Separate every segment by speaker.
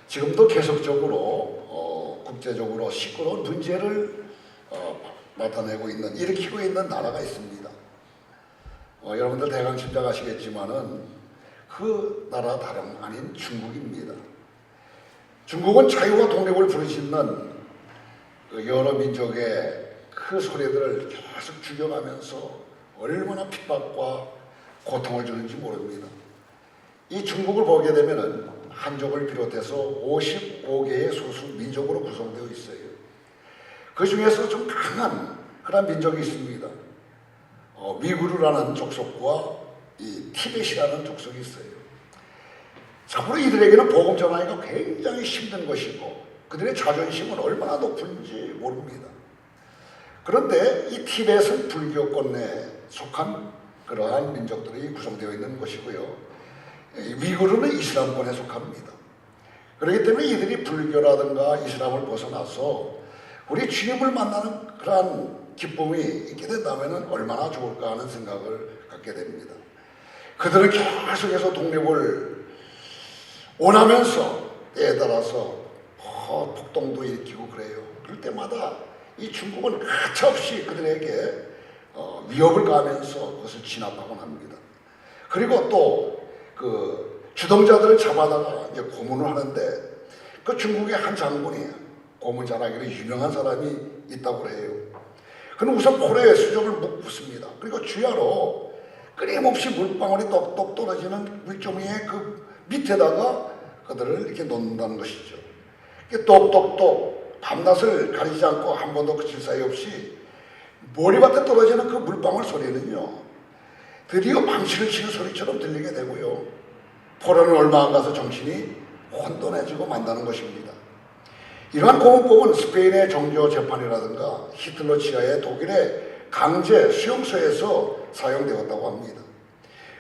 Speaker 1: 지금도 계속적으로 국제적으로 시끄러운 문제를 나타내고 있는, 일으키고 있는 나라가 있습니다. 여러분들 대강 짐작하시겠지만은 그 나라 다름 아닌 중국입니다. 중국은 자유와 독립을 부르짖는 그 여러 민족의 그 소리들을 계속 죽여가면서 얼마나 핍박과 고통을 주는지 모릅니다. 이 중국을 보게 되면은 한족을 비롯해서 55개의 소수 민족으로 구성되어 있어요. 그 중에서 좀 강한 그런 민족이 있습니다. 위구르라는 족속과 이 티벳이라는 족속이 있어요. 참으로 이들에게는 복음 전하기가 굉장히 힘든 것이고 그들의 자존심은 얼마나 높은지 모릅니다. 그런데 이 티벳은 불교권에 속한 그러한 민족들이 구성되어 있는 것이고요. 위구르는 이슬람권에 속합니다. 그렇기 때문에 이들이 불교라든가 이슬람을 벗어나서 우리 주님을 만나는 그러한 기쁨이 있게 된다면 얼마나 좋을까 하는 생각을 갖게 됩니다. 그들은 계속해서 독립을 원하면서 때에 따라서 폭동도 일으키고 그래요. 그럴 때마다 이 중국은 가차없이 그들에게 위협을 가하면서 그것을 진압하곤 합니다. 그리고 또 그 주동자들을 잡아다가 이제 고문을 하는데 그 중국의 한 장군이 고문 잘하기로 유명한 사람이 있다고 해요. 그는 우선 코레에 수족을 묻습니다. 그리고 주야로 끊임없이 물방울이 똑똑 떨어지는 물조미의 그 밑에다가 그들을 이렇게 놓는다는 것이죠. 똑똑똑 밤낮을 가리지 않고 한 번도 그칠 사이 없이 머리맡에 떨어지는 그 물방울 소리는요, 드디어 망치를 치는 소리처럼 들리게 되고요. 포로는 얼마 안 가서 정신이 혼돈해지고 만다는 것입니다. 이러한 고문법은 스페인의 정조 재판이라든가 히틀러 치하의 독일의 강제 수용소에서 사용되었다고 합니다.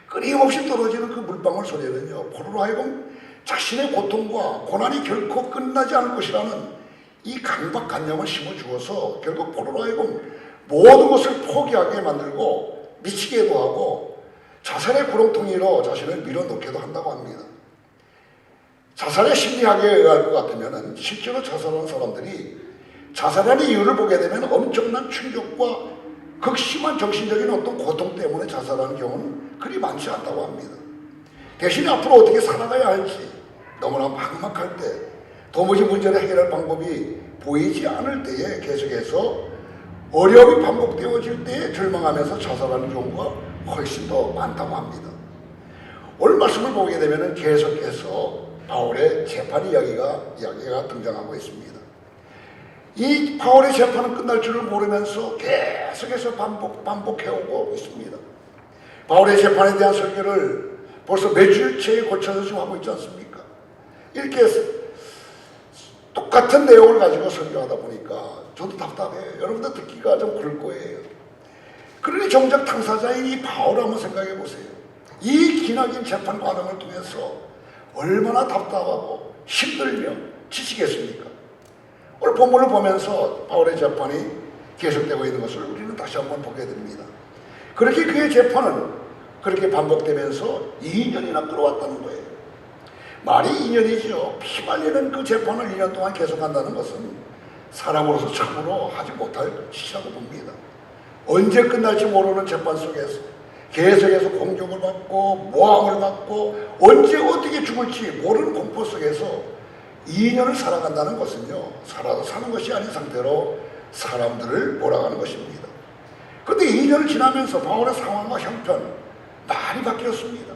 Speaker 1: 끊임없이 떨어지는 그 물방울 소리는요, 포로로 하여금 자신의 고통과 고난이 결코 끝나지 않을 것이라는 이 강박관념을 심어주어서 결국 포로로 하여금 모든 것을 포기하게 만들고 미치게도 하고 자살의 구렁텅이로 자신을 밀어넣기도 한다고 합니다. 자살의 심리학에 의할 것 같으면 실제로 자살하는 사람들이 자살하는 이유를 보게 되면 엄청난 충격과 극심한 정신적인 어떤 고통 때문에 자살하는 경우는 그리 많지 않다고 합니다. 대신에 앞으로 어떻게 살아가야 할지 너무나 막막할 때, 도무지 문제를 해결할 방법이 보이지 않을 때에 계속해서 어려움이 반복되어질 때에 절망하면서 자살하는 경우가 훨씬 더 많다고 합니다. 오늘 말씀을 보게 되면 계속해서 바울의 재판 이야기가 등장하고 있습니다. 이 바울의 재판은 끝날 줄을 모르면서 계속해서 반복해오고 있습니다. 바울의 재판에 대한 설교를 벌써 몇 주일째 고쳐서 지금 하고 있지 않습니까? 이렇게 똑같은 내용을 가지고 설교하다 보니까 저도 답답해요. 여러분들 듣기가 좀 그럴 거예요. 그러니 정작 당사자인 이 바울을 한번 생각해 보세요. 이 기나긴 재판 과정을 통해서 얼마나 답답하고 힘들며 지치겠습니까? 오늘 본문을 보면서 바울의 재판이 계속되고 있는 것을 우리는 다시 한번 보게 됩니다. 그렇게 그의 재판은 그렇게 반복되면서 2년이나 끌어왔다는 거예요. 말이 2년이죠. 피말리는 그 재판을 2년 동안 계속한다는 것은 사람으로서 참으로 하지 못할 짓이라고 봅니다. 언제 끝날지 모르는 재판 속에서 계속해서 공격을 받고 모함을 받고 언제 어떻게 죽을지 모르는 공포 속에서 2년을 살아간다는 것은요, 살아도 사는 것이 아닌 상태로 사람들을 몰아가는 것입니다. 그런데 2년을 지나면서 바울의 상황과 형편 많이 바뀌었습니다.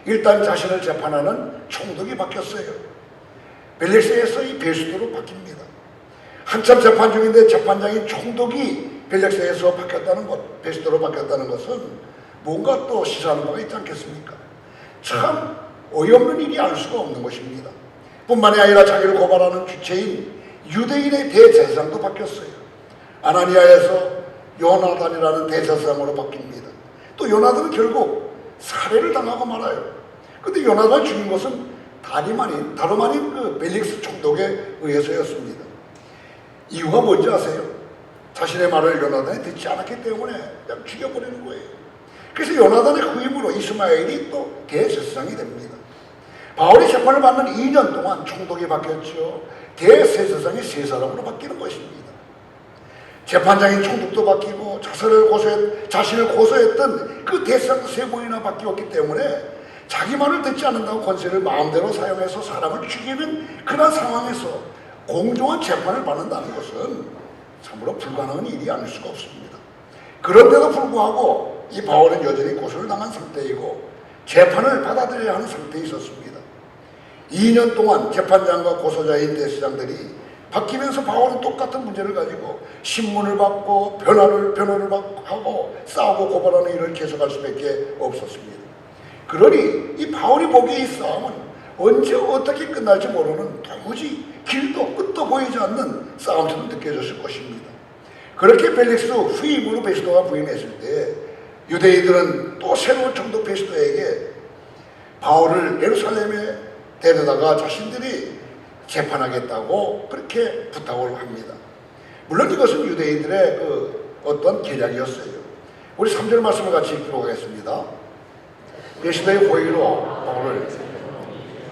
Speaker 1: 일단 자신을 재판하는 총독이 바뀌었어요. 벨릭스에서 이 베스도로 바뀝니다. 한참 재판 중인데 재판장인 총독이 벨릭스에서 바뀌었다는 것, 베스도로 바뀌었다는 것은 뭔가 또 시사하는 바가 있지 않겠습니까? 참 어이없는 일이 알 수가 없는 것입니다. 뿐만이 아니라 자기를 고발하는 주체인 유대인의 대제사장도 바뀌었어요. 아나니아에서 요나단이라는 대제사장으로 바뀝니다. 또 요나단은 결국 살해를 당하고 말아요. 근데 요나단을 죽인 것은 다름 아닌 그 벨릭스 총독에 의해서였습니다. 이유가 뭔지 아세요? 자신의 말을 요나단이 듣지 않았기 때문에 그냥 죽여버리는 거예요. 그래서 요나단의 후임으로 이스마엘이 또 대제사장이 됩니다. 바울이 재판을 받는 2년 동안 총독이 바뀌었죠. 대세사장이 세 사람으로 바뀌는 것입니다. 재판장인 총독도 바뀌고 자신을 고소했던 그 대사장도 세 번이나 바뀌었기 때문에 자기 말을 듣지 않는다고 권세를 마음대로 사용해서 사람을 죽이는 그런 상황에서 공정한 재판을 받는다는 것은 참으로 불가능한 일이 아닐 수가 없습니다. 그런데도 불구하고 이 바울은 여전히 고소를 당한 상태이고 재판을 받아들여야 하는 상태에 있었습니다. 2년 동안 재판장과 고소자인 대제사장들이 바뀌면서 바울은 똑같은 문제를 가지고 신문을 받고 변호를 하고 싸우고 고발하는 일을 계속할 수밖에 없었습니다. 그러니 이 바울이 보기에 이 싸움은 언제 어떻게 끝날지 모르는 도무지 길도 끝도 보이지 않는 싸움처럼 느껴졌을 것입니다. 그렇게 벨릭스 후임으로 베스도가 부임했을 때 유대인들은 또 새로운 총독 베스도에게 바울을 예루살렘에 데려다가 자신들이 재판하겠다고 그렇게 부탁을 합니다. 물론 이것은 유대인들의 어떤 계략이었어요. 우리 3절 말씀을 같이 읽도록 하겠습니다. 베스도의 호의로 바울을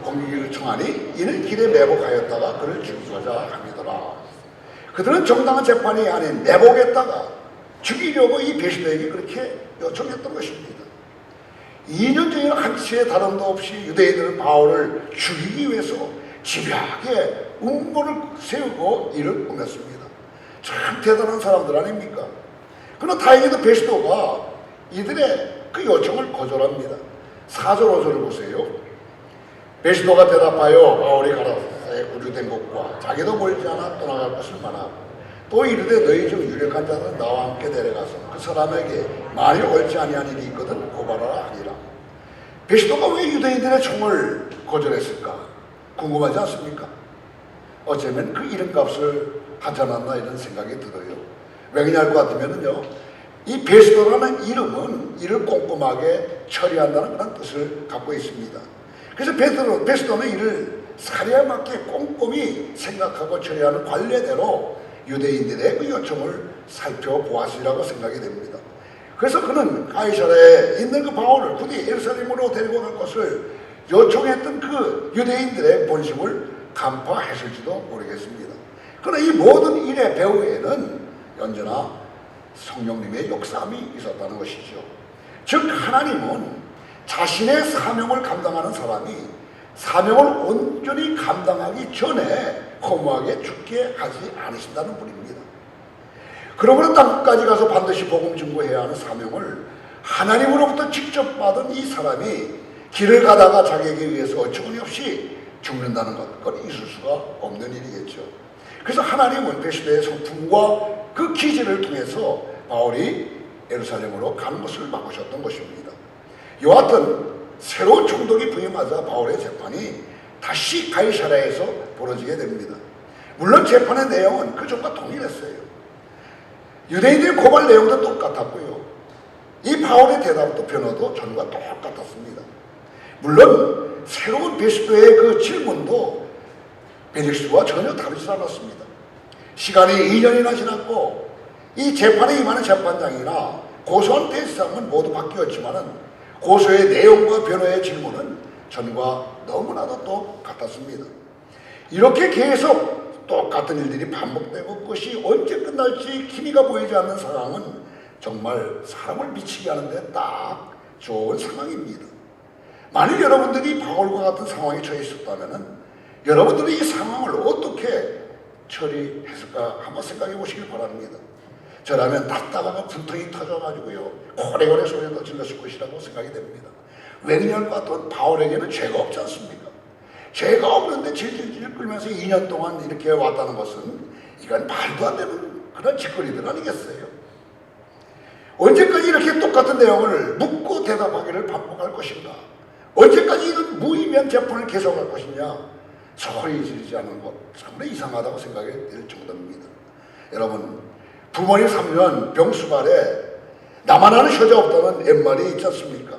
Speaker 1: 공격기를 청하니 이는 길에 매복하였다가 그를 죽이고자 함이더라. 그들은 정당한 재판이 아닌 매복했다가 죽이려고 이 베스도에게 그렇게 요청했던 것입니다. 2년 전이나 한치의 다름도 없이 유대인들은 바울을 죽이기 위해서 집요하게 음모를 세우고 이를 꾸몄습니다. 참 대단한 사람들 아닙니까? 그러나 다행히도 베스도가 이들의 그 요청을 거절합니다. 4절 5절을 보세요. 베스도가 대답하여 바울이 가라사에 구류된 것과 자기도 멀지 않아 떠나갈 것을 말하고 또 이르되 너희 중 유력한 자는 나와 함께 내려가서 그 사람에게 만일 옳지 아니한 일이 있거든 고발하라 하니라. 베스도가 왜 유대인들의 청을 거절했을까? 궁금하지 않습니까? 어쩌면 그 이름값을 하지 않았나 이런 생각이 들어요. 왜 그럴 것 같으면요, 이 베스도라는 이름은 이를 꼼꼼하게 처리한다는 그런 뜻을 갖고 있습니다. 그래서 베스도는 이를 사례에 맞게 꼼꼼히 생각하고 처리하는 관례대로 유대인들의 그 요청을 살펴보았으리라고 생각이 됩니다. 그래서 그는 가이사랴에 있는 그 바울을 부디 예루살렘으로 데리고 갈 것을 요청했던 그 유대인들의 본심을 간파했을지도 모르겠습니다. 그러나 이 모든 일의 배후에는 언제나 성령님의 역사함이 있었다는 것이죠. 즉 하나님은 자신의 사명을 감당하는 사람이 사명을 온전히 감당하기 전에 허무하게 죽게 하지 않으신다는 분입니다. 그러므로 땅끝까지 가서 반드시 복음 증거해야 하는 사명을 하나님으로부터 직접 받은 이 사람이 길을 가다가 자기에게 의해서 어처구니없이 죽는다는 것, 그건 있을 수가 없는 일이겠죠. 그래서 하나님은 베스도의 성품과 그 기질을 통해서 바울이 예루살렘으로 가는 것을 막으셨던 것입니다. 여하튼 새로운 총독이 부임하자 바울의 재판이 다시 가이사랴에서 벌어지게 됩니다. 물론 재판의 내용은 그전과 동일했어요. 유대인들의 고발 내용도 똑같았고요. 이 바울의 대답도 변호도 전과 똑같았습니다. 물론 새로운 베스도의 그 질문도 벨릭스와 전혀 다르지 않았습니다. 시간이 2년이나 지났고 이 재판에 임하는 재판장이나 고소한 대제사장은 모두 바뀌었지만은 고소의 내용과 변호의 질문은 전과 너무나도 똑같았습니다. 이렇게 계속 똑같은 일들이 반복되고 그것이 언제 끝날지 기미가 보이지 않는 상황은 정말 사람을 미치게 하는데 딱 좋은 상황입니다. 만일 여러분들이 바울과 같은 상황에 처해 있었다면 여러분들이 이 상황을 어떻게 처리했을까 한번 생각해 보시길 바랍니다. 저라면 답답하고 분통이 터져가지고요 고래고래 소리도 질렀을 것이라고 생각이 됩니다. 웬열과 또 바울에게는 죄가 없지 않습니까? 죄가 없는데 질질 끌면서 2년 동안 이렇게 왔다는 것은 이건 말도 안 되는 그런 짓거리들 아니겠어요? 언제까지 이렇게 똑같은 내용을 묻고 대답하기를 반복할 것인가? 언제까지 이런 무의미한 재판을 계속할 것이냐? 소리 지르지 않는 것 정말 이상하다고 생각이 들 정도입니다. 여러분, 부모님 3년 병수발에 나만 아는 효자 없다는 옛말이 있지 않습니까?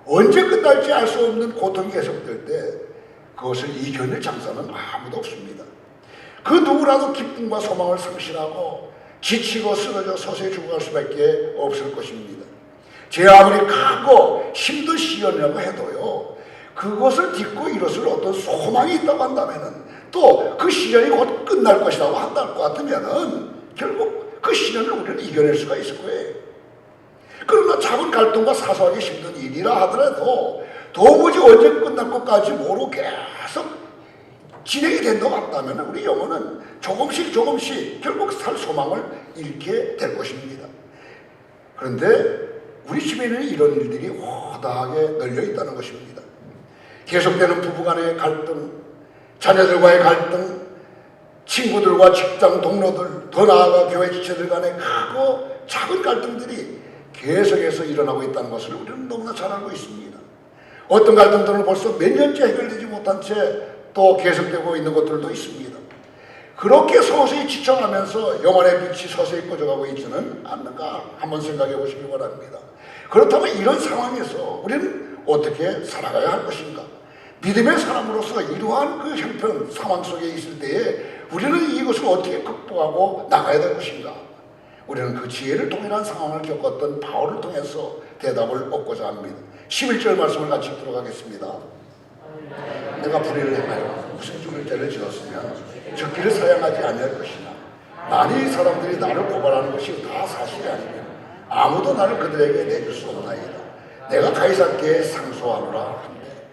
Speaker 1: 언제 끝날지 알 수 없는 고통이 계속될 때 그것을 이겨낼 장사는 아무도 없습니다. 그 누구라도 기쁨과 소망을 상실하고 지치고 쓰러져 서서히 죽어갈 수밖에 없을 것입니다. 제 아무리 크고 힘든 시련이라고 해도요 그것을 딛고 이것을 어떤 소망이 있다고 한다면은 또 그 시련이 곧 끝날 것이라고 한다는 것 같으면은 결국 그 시련을 우리는 이겨낼 수가 있을 거예요. 그러나 작은 갈등과 사소하게 힘든 일이라 하더라도 도무지 언제 끝날 것까지 모르고 계속 진행이 된다고 한다면 우리 영혼은 조금씩 결국 살 소망을 잃게 될 것입니다. 그런데 우리 주변에는 이런 일들이 허다하게 널려 있다는 것입니다. 계속되는 부부간의 갈등, 자녀들과의 갈등, 친구들과 직장 동료들, 더 나아가 교회 지체들 간의 크고 작은 갈등들이 계속해서 일어나고 있다는 것을 우리는 너무나 잘 알고 있습니다. 어떤 갈등들은 벌써 몇 년째 해결되지 못한 채 또 계속되고 있는 것들도 있습니다. 그렇게 서서히 지쳐가면서 영혼의 빛이 서서히 꺼져가고 있지는 않는가 한번 생각해 보시기 바랍니다. 그렇다면 이런 상황에서 우리는 어떻게 살아가야 할 것인가? 믿음의 사람으로서 이러한 그 형편 상황 속에 있을 때에 우리는 이것을 어떻게 극복하고 나가야 될 것인가? 우리는 그 지혜를 통일한 상황을 겪었던 바울을 통해서 대답을 얻고자 합니다. 11절 말씀을 같이 들어가겠습니다. 내가 불의를 행하여 무슨 죽을 죄를 지었으면 적기를 사양하지 아니할 것이나 만일 사람들이 나를 고발하는 것이 다 사실이 아니면 아무도 나를 그들에게 내줄 수 없나이다. 내가 가이사께 상소하노라 한데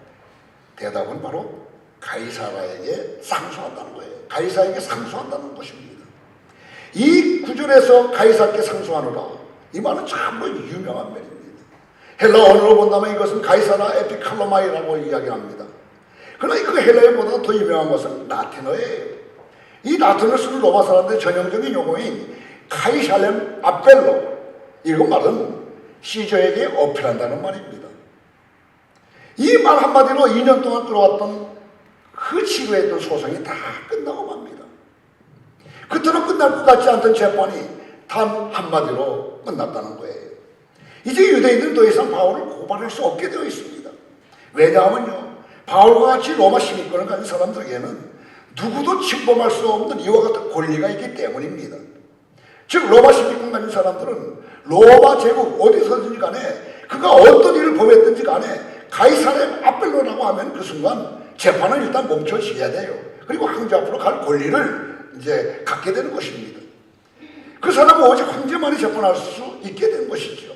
Speaker 1: 대답은 바로 가이사라에게 상소한다는 거예요. 가이사에게 상소한다는 것입니다. 이 구절에서 가이사께 상소하노라 이 말은 참으로 유명한 말입니다. 헬라 언어로 본다면 이것은 가이사라 에피칼로마이라고 이야기합니다. 그러나 그 헬라어보다 더 유명한 것은 라틴어예요. 이 라틴어를 쓰는 로마 사람들의 전형적인 용어인 카이샬렘 아펠로 이거 말은 시저에게 어필한다는 말입니다. 이 말 한마디로 2년 동안 끌어왔던 그 지루했던 소송이 다 끝나고 맙니다. 그토록 끝날 것 같지 않던 재판이 단 한마디로 끝났다는 거예요. 이제 유대인들은 더 이상 바울을 고발할 수 없게 되어 있습니다. 왜냐하면요, 바울과 같이 로마 시민권을 가진 사람들에게는 누구도 침범할 수 없는 이와 같은 권리가 있기 때문입니다. 즉 로마 시민권 가진 사람들은 로마 제국 어디서든지 간에 그가 어떤 일을 범했든지 간에 가이사렘 아펠로라고 하면 그 순간 재판은 일단 멈춰지어야 돼요. 그리고 황제 앞으로 갈 권리를 이제 갖게 되는 것입니다. 그 사람은 오직 황제만이 재판할 수 있게 된 것이죠.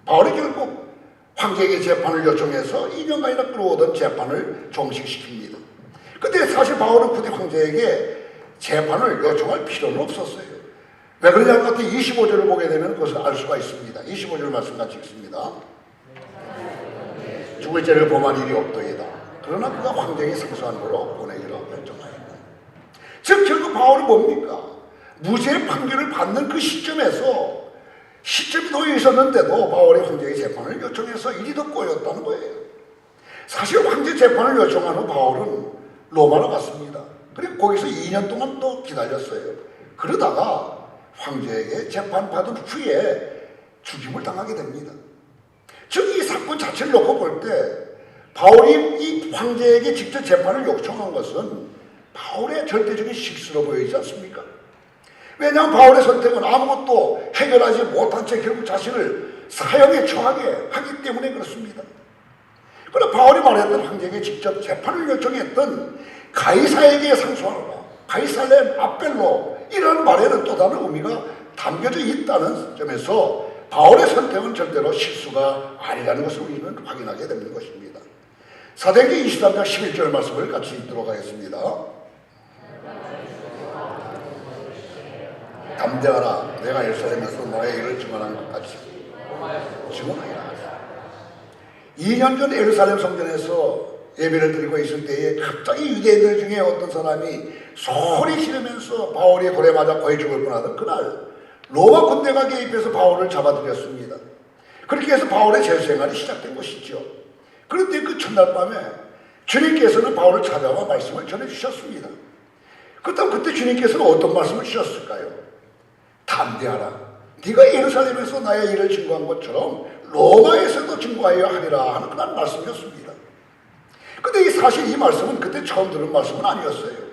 Speaker 1: 바울이 결국 황제에게 재판을 요청해서 2년간이나 끌어오던 재판을 종식시킵니다. 근데 사실 바울은 굳이 황제에게 재판을 요청할 필요는 없었어요. 왜 그러냐 할 것 같아 25절을 보게 되면 그것을 알 수가 있습니다. 25절 말씀 같이 읽습니다. 죽을 죄를 범한 일이 없도이다. 그러나 그가 황제에게 상소한 거로 보내기로 결정하였다. 즉 결국 바울은 뭡니까? 무죄의 판결을 받는 그 시점이 놓여 있었는데도 바울이 황제의 재판을 요청해서 일이 더 꼬였다는 거예요. 사실 황제 재판을 요청한 후 바울은 로마로 갔습니다. 그리고 거기서 2년 동안 또 기다렸어요. 그러다가 황제에게 재판받은 후에 죽임을 당하게 됩니다. 즉 이 사건 자체를 놓고 볼 때 바울이 이 황제에게 직접 재판을 요청한 것은 바울의 절대적인 실수로 보이지 않습니까? 왜냐하면 바울의 선택은 아무것도 해결하지 못한 채 결국 자신을 사형에 처하게 하기 때문에 그렇습니다. 그러나 바울이 말했던 황제에게 직접 재판을 요청했던 가이사에게 상소하노라, 가이살렘 아펠로 이라는 말에는 또 다른 의미가 담겨져 있다는 점에서 바울의 선택은 절대로 실수가 아니라는 것을 우리는 확인하게 되는 것입니다. 사도행전 23장 11절 말씀을 같이 읽도록 하겠습니다. 담대하라, 내가 예루살렘에서 너의 일을 증언한 것 같이 증언하리라. 2년 전 예루살렘 성전에서 예배를 드리고 있을 때에 갑자기 유대인들 중에 어떤 사람이 소리 지르면서 바울이 돌에 맞아 거의 죽을 뻔하던 그날 로마 군대가 개입해서 바울을 잡아들였습니다. 그렇게 해서 바울의 재수생활이 시작된 것이죠. 그런데 그 첫날 밤에 주님께서는 바울을 찾아와 말씀을 전해주셨습니다. 그렇다면 그때 주님께서는 어떤 말씀을 주셨을까요? 담대하라, 네가 예루살렘에서 나의 일을 증거한 것처럼 로마에서도 증거하여 하리라 하는 그런 말씀이었습니다. 근데 사실 이 말씀은 그때 처음 들은 말씀은 아니었어요.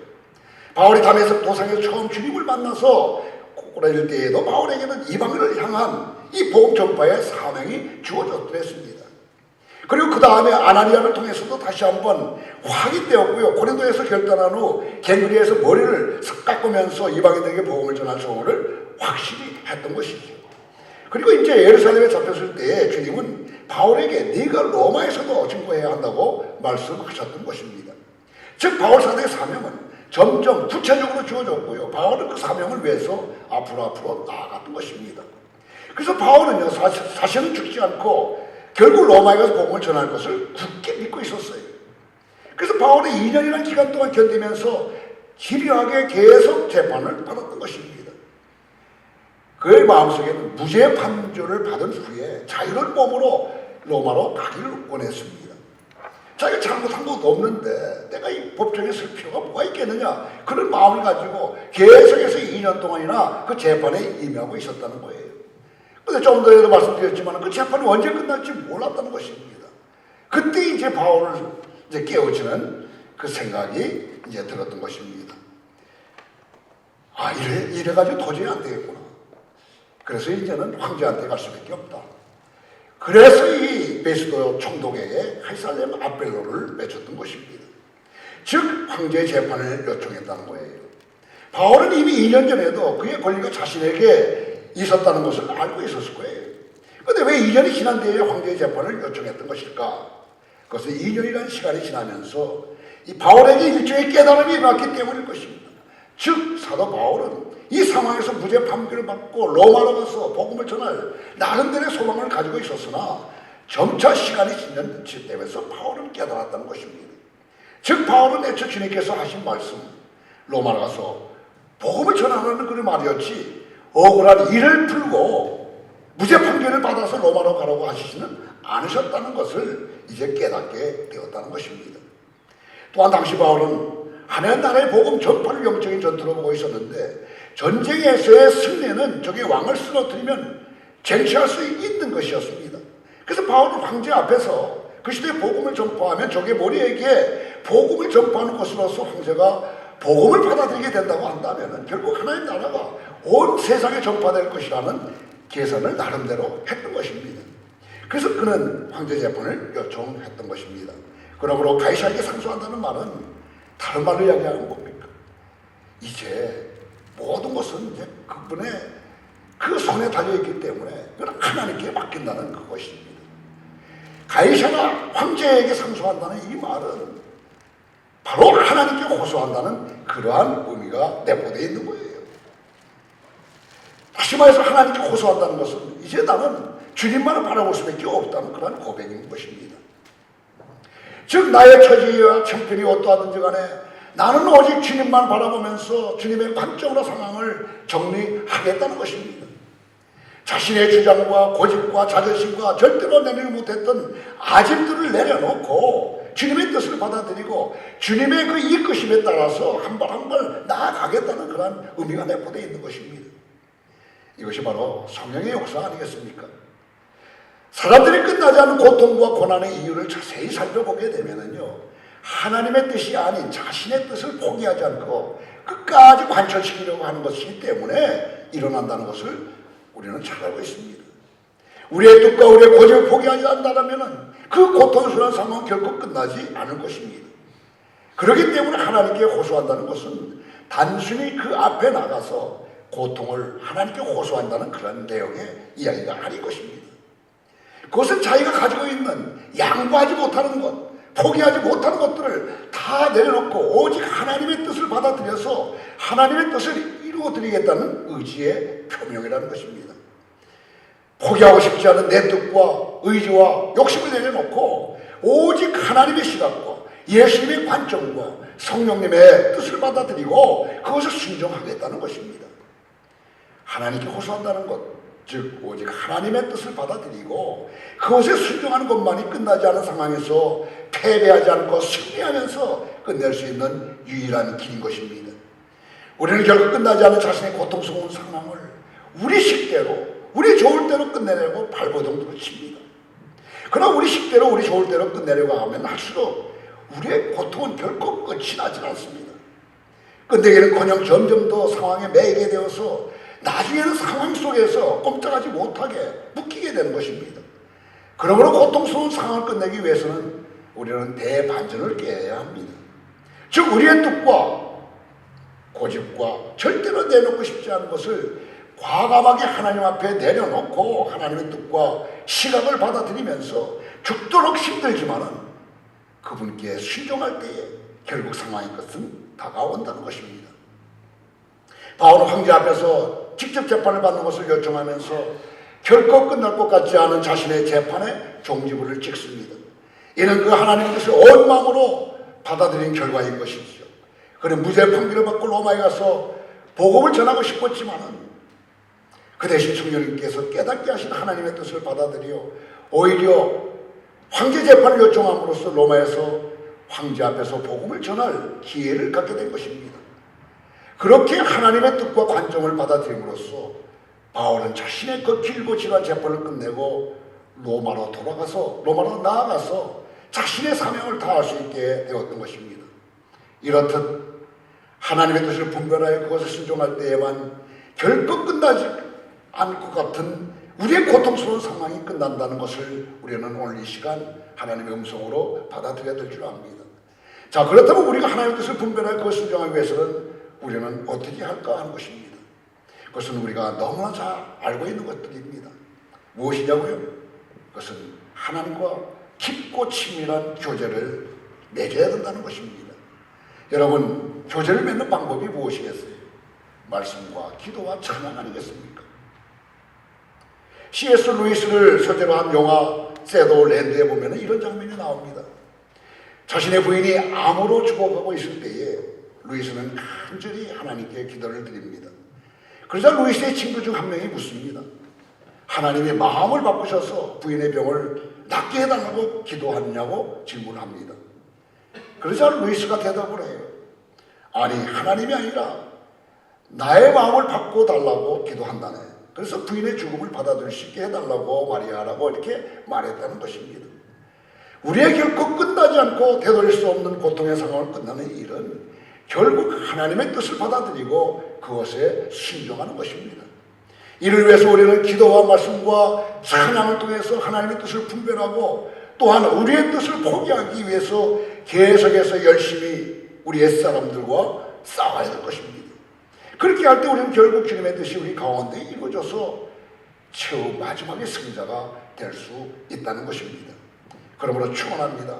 Speaker 1: 바울이 다메섹 도상에서 처음 주님을 만나서 꼬꾸라질 때에도 바울에게는 이방인을 향한 이 복음 전파의 사명이 주어졌더랬습니다. 그리고 그 다음에 아나니아를 통해서도 다시 한번 확인되었고요. 고린도에서 결단한 후 갱그리에서 머리를 싹 깎으면서 이방인들에게 복음을 전할 소원을 확실히 했던 것이죠. 그리고 이제 예루살렘에 잡혔을 때 주님은 바울에게 네가 로마에서도 증거해야 한다고 말씀하셨던 것입니다. 즉 바울 사도의 사명은 점점 구체적으로 주어졌고요. 바울은 그 사명을 위해서 앞으로 나아갔던 것입니다. 그래서 바울은요 사실은 죽지 않고 결국 로마에 가서 복음을 전할 것을 굳게 믿고 있었어요. 그래서 바울이 2년이라는 기간 동안 견디면서 지리하게 계속 재판을 받았던 것입니다. 그의 마음속에는 무죄 판결을 받은 후에 자유로운 몸으로 로마로 가기를 원했습니다. 자기가 잘못한 것도 없는데 내가 이 법정에 설 필요가 뭐가 있겠느냐, 그런 마음을 가지고 계속해서 2년 동안이나 그 재판에 임하고 있었다는 거예요. 근데 좀 전에도 말씀드렸지만 그 재판이 언제 끝날지 몰랐다는 것입니다. 그때 이제 바울을 이제 깨우치는 그 생각이 이제 들었던 것입니다. 아, 이래가지고 도저히 안 되겠구나. 그래서 이제는 황제한테 갈 수밖에 없다. 그래서 이 베스도 총독에게 카이사르 아벨로를 맺혔던 것입니다. 즉 황제의 재판을 요청했다는 거예요. 바울은 이미 2년 전에도 그의 권리가 자신에게 있었다는 것을 알고 있었을 거예요. 그런데 왜 2년이 지난 뒤에 황제의 재판을 요청했던 것일까? 그것은 2년이라는 시간이 지나면서 이 바울에게 일종의 깨달음이 일어났기 때문일 것입니다. 즉 사도 바울은 이 상황에서 무죄 판결을 받고 로마로 가서 복음을 전할 나름대로의 소망을 가지고 있었으나 점차 시간이 지나면서 바울은 깨달았다는 것입니다. 즉 바울은 애초 주님께서 하신 말씀, 로마로 가서 복음을 전하라는 그런 말이었지 억울한 일을 풀고 무죄 판결을 받아서 로마로 가라고 하시지는 않으셨다는 것을 이제 깨닫게 되었다는 것입니다. 또한 당시 바울은 하나님 나라의 복음 전파를 영적인 전투로 보고 있었는데 전쟁에서의 승리는 적의 왕을 쓰러뜨리면 쟁취할 수 있는 것이었습니다. 그래서 바울은 황제 앞에서 그 시대의 복음을 전파하면 적의 머리에게 복음을 전파하는 것으로서 황제가 복음을 받아들이게 된다고 한다면 결국 하나님 나라가 온 세상에 전파될 것이라는 계산을 나름대로 했던 것입니다. 그래서 그는 황제 재판을 요청했던 것입니다. 그러므로 가이사에게 상소한다는 말은 다른 말을 이야기하는 뭡니까? 이제 모든 것은 이제 그분의 그 손에 달려있기 때문에 그건 하나님께 맡긴다는 그것입니다. 가이사가 황제에게 상소한다는 이 말은 바로 하나님께 호소한다는 그러한 의미가 내포되어 있는 거예요. 다시 말해서 하나님께 호소한다는 것은 이제 나는 주님만을 바라볼 수밖에 없다는 그런 고백인 것입니다. 즉 나의 처지와 형편이 어떠하든지 간에 나는 오직 주님만 바라보면서 주님의 관점으로 상황을 정리하겠다는 것입니다. 자신의 주장과 고집과 자존심과 절대로 내리지 못했던 아집들을 내려놓고 주님의 뜻을 받아들이고 주님의 그 이끄심에 따라서 한 발 한 발 나아가겠다는 그런 의미가 내포되어 있는 것입니다. 이것이 바로 성령의 역사 아니겠습니까? 사람들이 끝나지 않은 고통과 고난의 이유를 자세히 살펴보게 되면요, 하나님의 뜻이 아닌 자신의 뜻을 포기하지 않고 끝까지 관철시키려고 하는 것이기 때문에 일어난다는 것을 우리는 잘 알고 있습니다. 우리의 뜻과 우리의 고집을 포기하지 않는다면 그 고통스러운 상황은 결코 끝나지 않을 것입니다. 그렇기 때문에 하나님께 호소한다는 것은 단순히 그 앞에 나가서 고통을 하나님께 호소한다는 그런 내용의 이야기가 아닌 것입니다. 그것은 자기가 가지고 있는 양보하지 못하는 것, 포기하지 못하는 것들을 다 내려놓고 오직 하나님의 뜻을 받아들여서 하나님의 뜻을 이루어드리겠다는 의지의 표명이라는 것입니다. 포기하고 싶지 않은 내 뜻과 의지와 욕심을 내려놓고 오직 하나님의 시각과 예수님의 관점과 성령님의 뜻을 받아들이고 그것을 순종하겠다는 것입니다. 하나님께 호소한다는 것, 즉 오직 하나님의 뜻을 받아들이고 그것에 순종하는 것만이 끝나지 않은 상황에서 패배하지 않고 승리하면서 끝낼 수 있는 유일한 길인 것입니다. 우리는 결국 끝나지 않은 자신의 고통스러운 상황을 우리 식대로, 우리 좋을 대로 끝내려고 발버둥을 칩니다. 그러나 우리 식대로, 우리 좋을 대로 끝내려고 하면 할수록 우리의 고통은 결코 끝이 나지 않습니다. 끝내기는커녕 점점 더 상황에 매이게 되어서 나중에는 상황 속에서 꼼짝하지 못하게 묶이게 되는 것입니다. 그러므로 고통스러운 상황을 끝내기 위해서는 우리는 대반전을 깨야 합니다. 즉 우리의 뜻과 고집과 절대로 내놓고 싶지 않은 것을 과감하게 하나님 앞에 내려놓고 하나님의 뜻과 시각을 받아들이면서 죽도록 힘들지만은 그분께 순종할 때에 결국 상황의 것은 다가온다는 것입니다. 바울은 황제 앞에서 직접 재판을 받는 것을 요청하면서 결코 끝날 것 같지 않은 자신의 재판에 종지부를 찍습니다. 이는 그 하나님의 뜻을 온 마음으로 받아들인 결과인 것이죠. 그는 무죄 판결을 받고 로마에 가서 복음을 전하고 싶었지만은 그 대신 성령님께서 깨닫게 하신 하나님의 뜻을 받아들여 오히려 황제 재판을 요청함으로써 로마에서 황제 앞에서 복음을 전할 기회를 갖게 된 것입니다. 그렇게 하나님의 뜻과 관점을 받아들임으로써 바울은 자신의 그 길고 지난 재판을 끝내고 로마로 나아가서 자신의 사명을 다할 수 있게 되었던 것입니다. 이렇듯 하나님의 뜻을 분별하여 그것을 순종할 때에만 결코 끝나지 않을 것 같은 우리의 고통스러운 상황이 끝난다는 것을 우리는 오늘 이 시간 하나님의 음성으로 받아들여야 될 줄 압니다. 자, 그렇다면 우리가 하나님의 뜻을 분별하여 그것을 순종하기 위해서는 우리는 어떻게 할까 하는 것입니다. 그것은 우리가 너무나 잘 알고 있는 것들입니다. 무엇이냐고요? 그것은 하나님과 깊고 친밀한 교제를 맺어야 된다는 것입니다. 여러분, 교제를 맺는 방법이 무엇이겠어요? 말씀과 기도와 찬양 아니겠습니까? C.S. 루이스를 소재로 한 영화 새도랜드에 보면 이런 장면이 나옵니다. 자신의 부인이 암으로 죽어가고 있을 때에 루이스는 간절히 하나님께 기도를 드립니다. 그러자 루이스의 친구 중 한 명이 묻습니다. 하나님이 마음을 바꾸셔서 부인의 병을 낫게 해달라고 기도하느냐고 질문을 합니다. 그러자 루이스가 대답을 해요. 아니, 하나님이 아니라 나의 마음을 바꿔달라고 기도한다네. 그래서 부인의 죽음을 받아들일 수 있게 해달라고 말이야라고 이렇게 말했다는 것입니다. 우리의 결코 끝나지 않고 되돌릴 수 없는 고통의 상황을 끝나는 일은 결국 하나님의 뜻을 받아들이고 그것에 순종하는 것입니다. 이를 위해서 우리는 기도와 말씀과 찬양을 통해서 하나님의 뜻을 분별하고 또한 우리의 뜻을 포기하기 위해서 계속해서 열심히 우리 옛사람들과 싸워야 될 것입니다. 그렇게 할 때 우리는 결국 주님의 뜻이 우리 가운데 이루어져서 최후 마지막의 승자가 될 수 있다는 것입니다. 그러므로 축원합니다.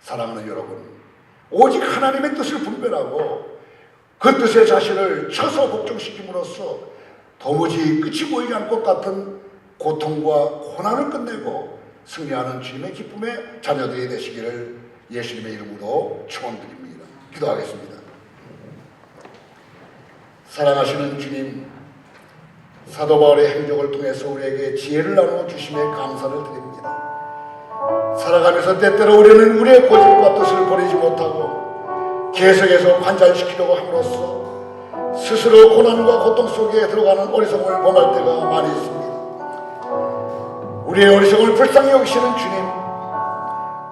Speaker 1: 사랑하는 여러분, 오직 하나님의 뜻을 분별하고 그 뜻에 자신을 쳐서 복종시킴으로써 도무지 끝이 보이지 않을 것 같은 고통과 고난을 끝내고 승리하는 주님의 기쁨의 자녀들이 되시기를 예수님의 이름으로 축원드립니다. 기도하겠습니다. 사랑하시는 주님, 사도 바울의 행적을 통해서 우리에게 지혜를 나누어 주심에 감사를 드립니다. 살아가면서 때때로 우리는 우리의 고집과 뜻을 버리지 못하고 계속해서 관찰시키려고 함으로써 스스로 고난과 고통 속에 들어가는 어리석음을 범할 때가 많이 있습니다. 우리의 어리석음을 불쌍히 여기시는 주님,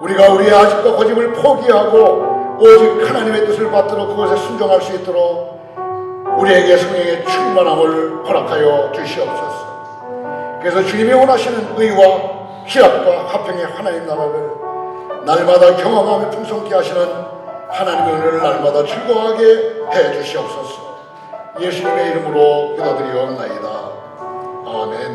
Speaker 1: 우리가 우리의 아집과 고집을 포기하고 오직 하나님의 뜻을 받들어 그것에 순종할 수 있도록 우리에게 성령의 충만함을 허락하여 주시옵소서. 그래서 주님이 원하시는 의와 희락과 화평의 하나님 나라를 날마다 경험하며 풍성케 하시는 하나님의 은혜를 날마다 즐거워하게 해 주시옵소서. 예수님의 이름으로 기도드리옵나이다. 아멘.